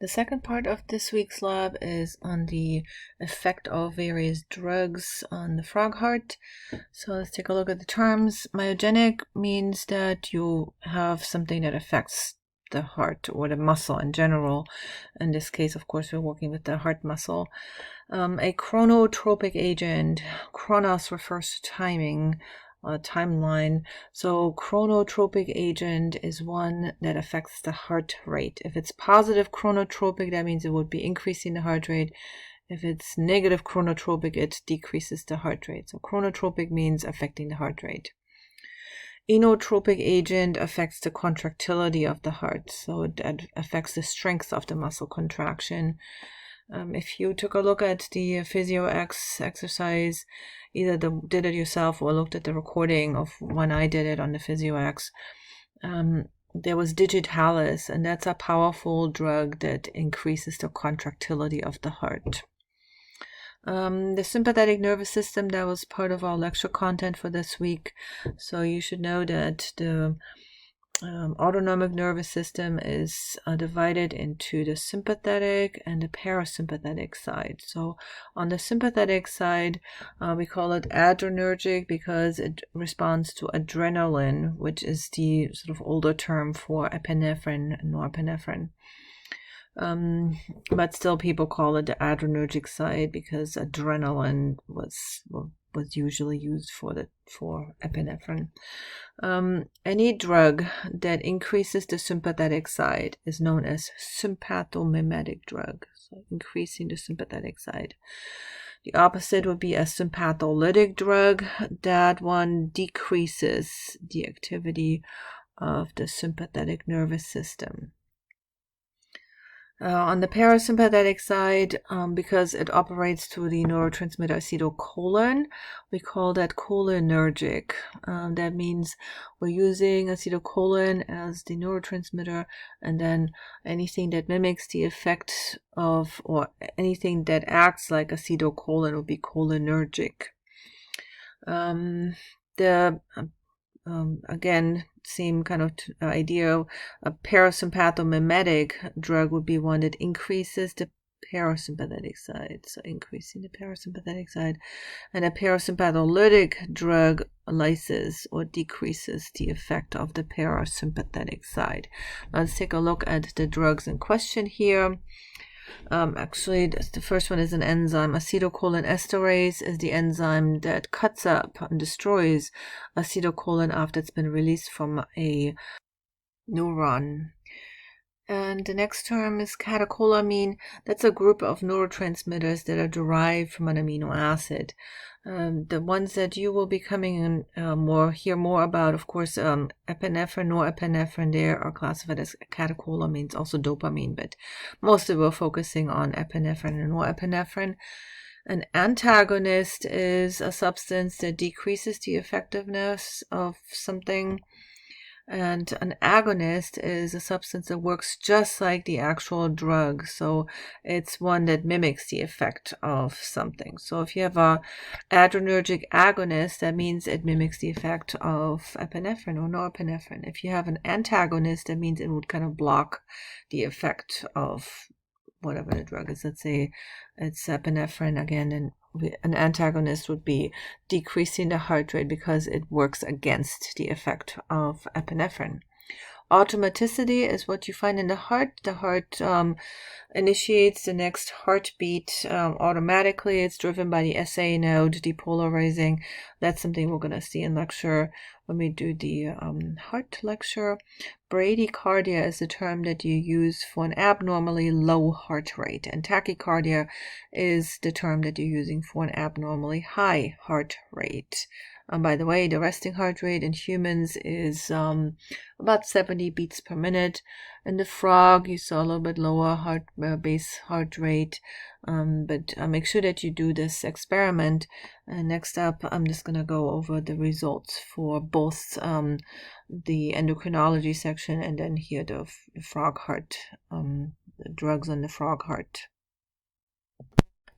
The second part of this week's lab is on the effect of various drugs on the frog heart. So let's take a look at the terms. Myogenic means that you have something that affects the heart or the muscle in general. In this case, of course, we're working with the heart muscle. A chronotropic agent. Chronos refers to timing. Timeline. So chronotropic agent is one that affects the heart rate. If it's positive chronotropic, that means it would be increasing the heart rate. If it's negative chronotropic, it decreases the heart rate. So chronotropic means affecting the heart rate. Inotropic agent affects the contractility of the heart. So it affects the strength of the muscle contraction. If you took a look at the Physio-X exercise, either did it yourself or looked at the recording of when I did it on the Physio-X, there was digitalis, and that's a powerful drug that increases the contractility of the heart. The sympathetic nervous system, that was part of our lecture content for this week. So you should know that the autonomic nervous system is divided into the sympathetic and the parasympathetic side. So on the sympathetic side, we call it adrenergic because it responds to adrenaline, which is the sort of older term for epinephrine and norepinephrine. But still people call it the adrenergic side because adrenaline was usually used for epinephrine. Any drug that increases the sympathetic side is known as sympathomimetic drug, so increasing the sympathetic side. The opposite would be a sympatholytic drug. That one decreases the activity of the sympathetic nervous system. On the parasympathetic side, because it operates through the neurotransmitter acetylcholine, we call that cholinergic. That means we're using acetylcholine as the neurotransmitter, and then anything that mimics the effect of, or anything that acts like acetylcholine will be cholinergic. Again, same kind of idea. A parasympathomimetic drug would be one that increases the parasympathetic side, so increasing the parasympathetic side. And a parasympatholytic drug lyses or decreases the effect of the parasympathetic side. Let's take a look at the drugs in question here. Actually, the first one is an enzyme. Acetylcholinesterase is the enzyme that cuts up and destroys acetylcholine after it's been released from a neuron. And the next term is catecholamine. That's a group of neurotransmitters that are derived from an amino acid. The ones that you will be coming in hear more about, of course, epinephrine, norepinephrine, there are classified as catecholamines, also dopamine, but mostly we're focusing on epinephrine and norepinephrine. An antagonist is a substance that decreases the effectiveness of something. And an agonist is a substance that works just like the actual drug. So it's one that mimics the effect of something. So if you have a adrenergic agonist, that means it mimics the effect of epinephrine or norepinephrine. If you have an antagonist, that means it would kind of block the effect of whatever the drug is. Let's say it's epinephrine again, and an antagonist would be decreasing the heart rate because it works against the effect of epinephrine. Automaticity is what you find in the heart. The heart initiates the next heartbeat automatically. It's driven by the SA node depolarizing. That's something we're going to see in lecture when we do the heart lecture. Bradycardia is the term that you use for an abnormally low heart rate, and tachycardia is the term that you're using for an abnormally high heart rate. By the way, the resting heart rate in humans is about 70 beats per minute. In the frog, you saw a little bit lower base heart rate, but make sure that you do this experiment. Next up, I'm just going to go over the results for both the endocrinology section and then here the frog heart, the drugs on the frog heart.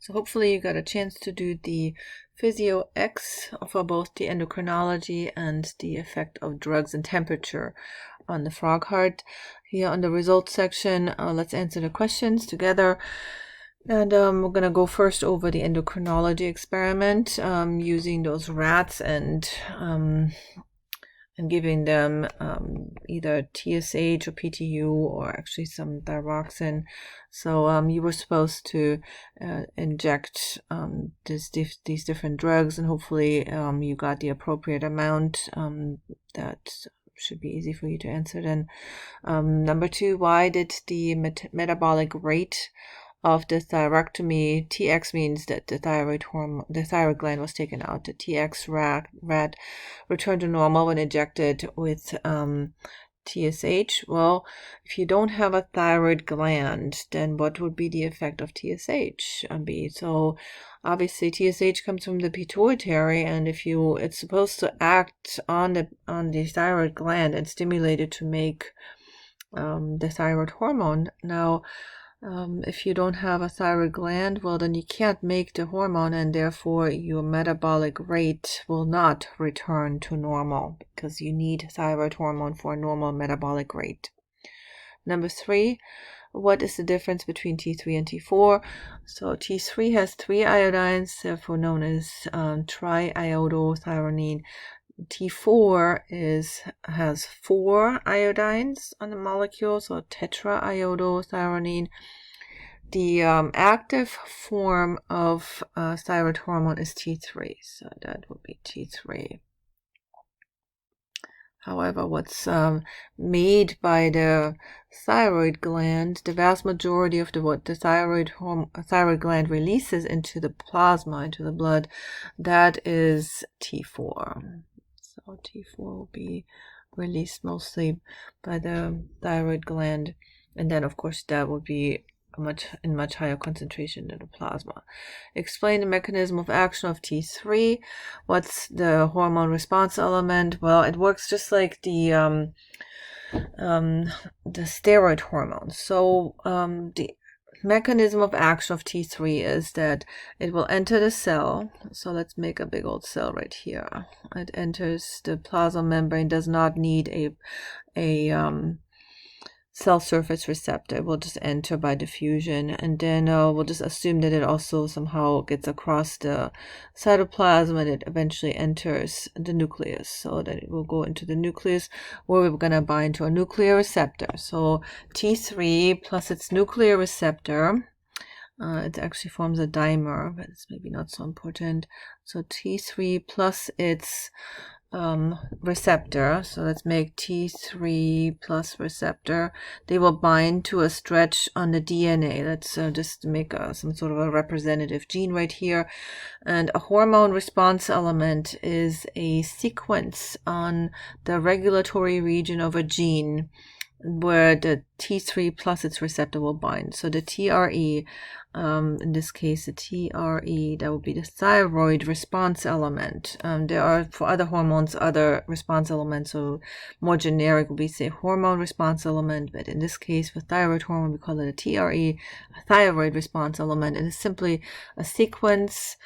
So hopefully you got a chance to do the Physio X for both the endocrinology and the effect of drugs and temperature on the frog heart. Here on the results section, let's answer the questions together. And we're going to go first over the endocrinology experiment using those rats and giving them either TSH or PTU or actually some thyroxine. So you were supposed to inject these different drugs, and hopefully you got the appropriate amount. That should be easy for you to answer then. Number 2, why did the metabolic rate of the thyroidectomy, TX means that the thyroid gland was taken out. The TX rat returned to normal when injected with TSH. Well, if you don't have a thyroid gland, then what would be the effect of TSH? So obviously TSH comes from the pituitary, and it's supposed to act on the thyroid gland and stimulate it to make the thyroid hormone. Now, if you don't have a thyroid gland, well, then you can't make the hormone, and therefore your metabolic rate will not return to normal because you need thyroid hormone for a normal metabolic rate. Number 3, what is the difference between T3 and T4? So T3 has 3 iodines, therefore known as triiodothyronine. T4 has 4 iodines on the molecule, so tetraiodothyronine. The active form of thyroid hormone is T3, so that would be T3. However, what's made by the thyroid gland, the vast majority of what the thyroid gland releases into the plasma, into the blood, that is T4. So T4 will be released mostly by the thyroid gland, and then of course that would be in much higher concentration than the plasma. Explain the mechanism of action of T3. What's the hormone response element? Well, it works just like the steroid hormones. So the mechanism of action of T3 is that it will enter the cell. So let's make a big old cell right here. It enters the plasma membrane, does not need a cell surface receptor. It will just enter by diffusion, and then we'll just assume that it also somehow gets across the cytoplasm and it eventually enters the nucleus, so that it will go into the nucleus where we're going to bind to a nuclear receptor. So T3 plus its nuclear receptor, it actually forms a dimer, but it's maybe not so important. So T3 plus its receptor, so let's make T3 plus receptor, they will bind to a stretch on the DNA. Let's just make some sort of a representative gene right here. And a hormone response element is a sequence on the regulatory region of a gene where the T3 plus its receptor will bind. So the TRE, in this case, the TRE, that would be the thyroid response element. There are, for other hormones, other response elements, so more generic would be, say, hormone response element, but in this case, for thyroid hormone, we call it a TRE, a thyroid response element. It is simply a sequence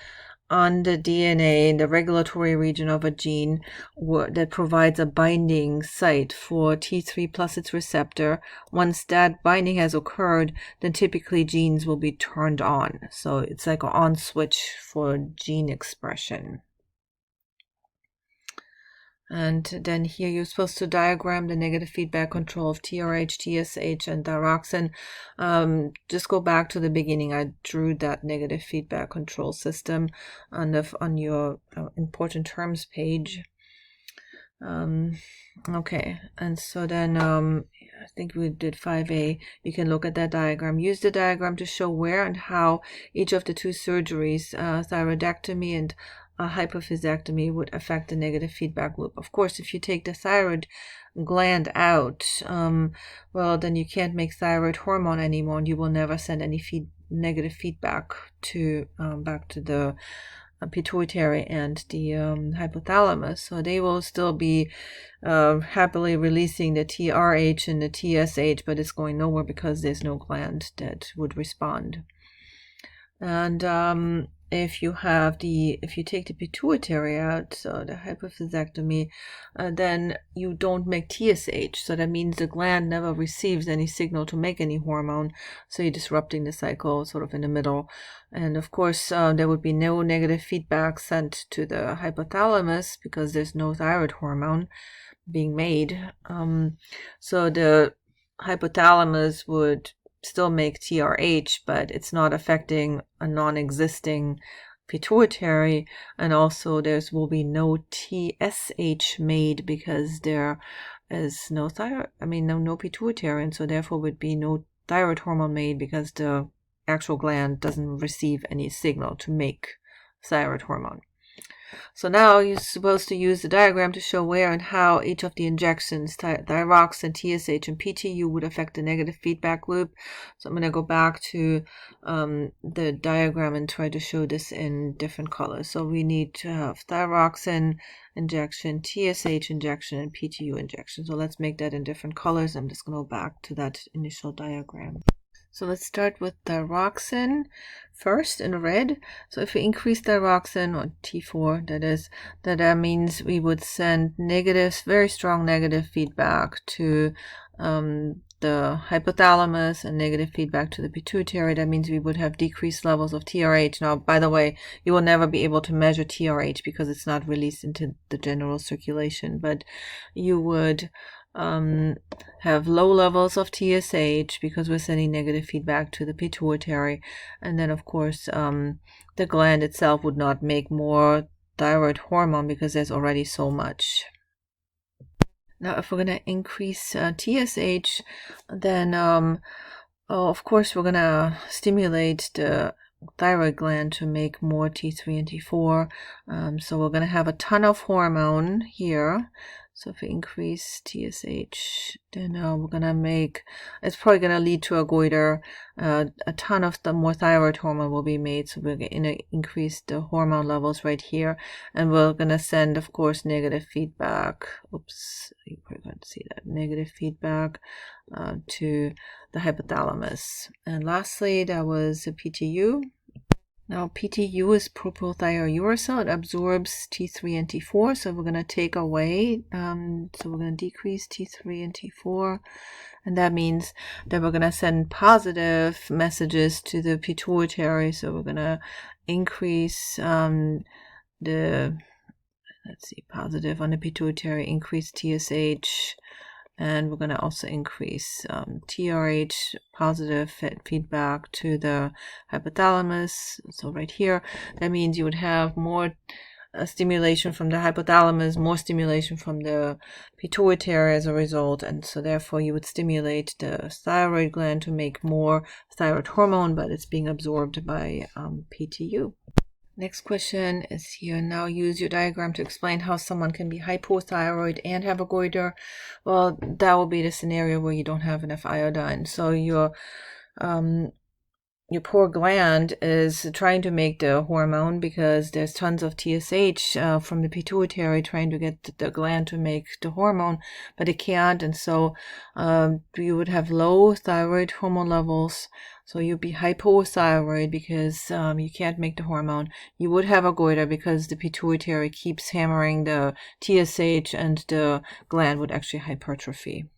on the DNA in the regulatory region of a gene that provides a binding site for T3 plus its receptor. Once that binding has occurred, then typically genes will be turned on. So it's like an on switch for gene expression. And then here you're supposed to diagram the negative feedback control of TRH, TSH, and thyroxine. Just go back to the beginning. I drew that negative feedback control system on your important terms page. Okay, and so then I think we did 5A. You can look at that diagram. Use the diagram to show where and how each of the 2 surgeries, thyroidectomy and hypophysectomy, would affect the negative feedback loop. Of course, if you take the thyroid gland out, well, then you can't make thyroid hormone anymore, and you will never send any negative feedback back to the pituitary and the hypothalamus. So they will still be happily releasing the TRH and the TSH, but it's going nowhere because there's no gland that would respond. And if you take the pituitary out, so the hypophysectomy, then you don't make TSH. So that means the gland never receives any signal to make any hormone. So you're disrupting the cycle sort of in the middle. And of course, there would be no negative feedback sent to the hypothalamus because there's no thyroid hormone being made. So the hypothalamus would still make TRH, but it's not affecting a non-existing pituitary, and also will be no TSH made because there is no thyroid, no pituitary, and so therefore would be no thyroid hormone made because the actual gland doesn't receive any signal to make thyroid hormone. So now you're supposed to use the diagram to show where and how each of the injections, thyroxine, TSH, and PTU, would affect the negative feedback loop. So I'm going to go back to the diagram and try to show this in different colors. So we need to have thyroxine injection, TSH injection, and PTU injection. So let's make that in different colors. I'm just going to go back to that initial diagram. So let's start with thyroxine first in red. So if we increase thyroxine, or T4 that means we would send very strong negative feedback to the hypothalamus and negative feedback to the pituitary. That means we would have decreased levels of TRH. Now, by the way, you will never be able to measure TRH because it's not released into the general circulation, but you would have low levels of TSH because we're sending negative feedback to the pituitary. And then, of course, the gland itself would not make more thyroid hormone because there's already so much. Now, if we're going to increase TSH, then, of course, we're going to stimulate the thyroid gland to make more T3 and T4. So we're going to have a ton of hormone here. So if we increase TSH, then we're going to it's probably going to lead to a goiter. A ton of the more thyroid hormone will be made. So we're going to increase the hormone levels right here. And we're going to send, of course, negative feedback. Oops, you're probably going to see that. Negative feedback to the hypothalamus. And lastly, that was a PTU. Now, PTU is propylthiouracil. It absorbs T3 and T4. So we're going to take away, so we're going to decrease T3 and T4. And that means that we're going to send positive messages to the pituitary. So we're going to increase positive on the pituitary, increase TSH. And we're going to also increase TRH, positive feedback to the hypothalamus. So right here, that means you would have more stimulation from the hypothalamus, more stimulation from the pituitary as a result. And so therefore you would stimulate the thyroid gland to make more thyroid hormone, but it's being absorbed by PTU. Next question is here. Now use your diagram to explain how someone can be hypothyroid and have a goiter. Well, that will be the scenario where you don't have enough iodine. So your poor gland is trying to make the hormone because there's tons of TSH from the pituitary trying to get the gland to make the hormone, but it can't. And so you would have low thyroid hormone levels. So you'd be hypothyroid because you can't make the hormone. You would have a goiter because the pituitary keeps hammering the TSH and the gland would actually hypertrophy.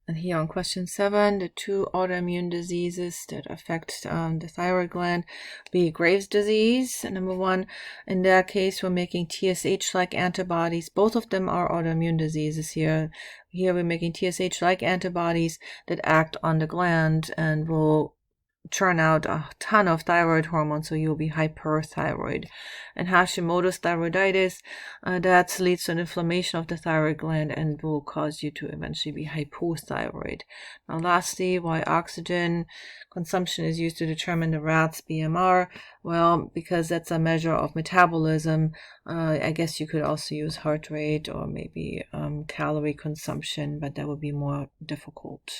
And here on question 7, the 2 autoimmune diseases that affect the thyroid gland be Graves' disease. Number 1, in that case, we're making TSH-like antibodies. Both of them are autoimmune diseases here. Here we're making TSH-like antibodies that act on the gland and will churn out a ton of thyroid hormone, so you'll be hyperthyroid. And Hashimoto's thyroiditis, that leads to an inflammation of the thyroid gland and will cause you to eventually be hypothyroid. Now lastly, why oxygen consumption is used to determine the rat's BMR? Well, because that's a measure of metabolism. I guess you could also use heart rate or maybe calorie consumption, but that would be more difficult.